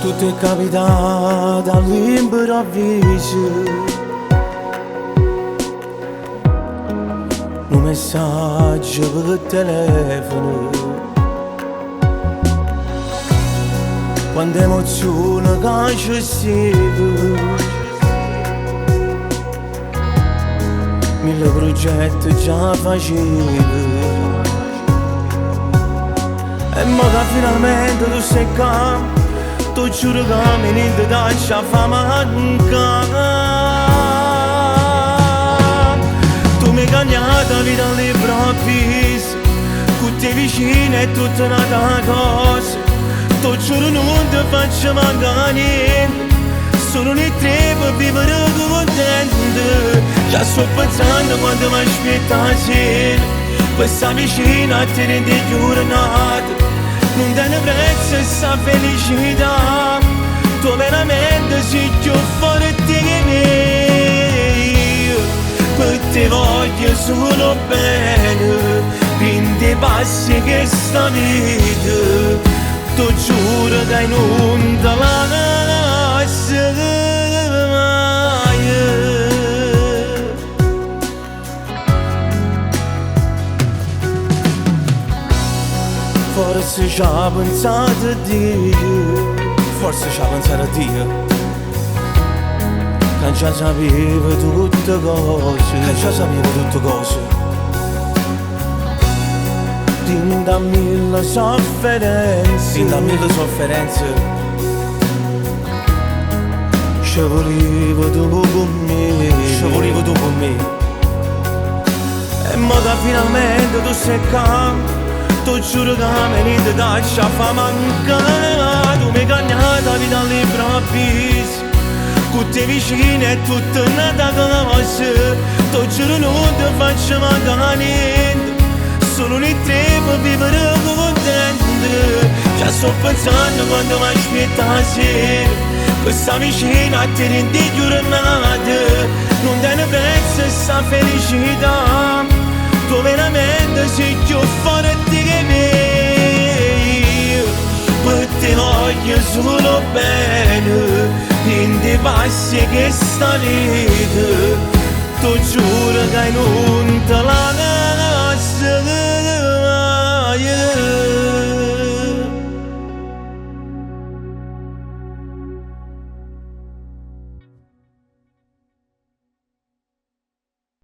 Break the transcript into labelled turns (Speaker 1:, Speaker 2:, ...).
Speaker 1: Tutto è capitato all'improvviso. Un messaggio per telefono. Quante emozioni che ci siete. Mille progetti già facevo. E mo che finalmente tu sei qua, tu giuro che mi niente da ci fa mancare. Tu mi hai cambiato la vita all'improvviso, con te vicino è tutta un'altra cosa. Tu giuro non ti faccio mancare niente, sono noi tre per vivere contenti. Già sto pensando quando mi aspetta la sera, per stare vicino a te rende giornate. Non tiene prezzo questa felicità, tu veramente sei più forte che me. Per te voglio solo bene, prendi passi che sta vita, tu giuro che non te la lascio mai. Forse ci ha pensato a Dio, forse ci ha pensato a Dio, che già sapeva tutte cose, che già sapeva tutte cose. Din da mille sofferenze, din da mille sofferenze, ci voleva tu con me, ci voleva tu con me. E mo che finalmente tu sei qua, tu giuro che mi niente da ci fa mancare. Tu mi hai cambiato la vita all'improvviso, con te vicino è tutta un'altra cosa. Tu giuro non ti faccio mancare niente, sono noi tre per vivere contenti. Già sto pensando quando mi aspetta la sera, per stare vicino a te rende giornate. Non tiene prezzo questa felicità, tu veramente sei più forte che me. Per te voglio solo bene, prendi passi che sta vita, tu giuro che non te la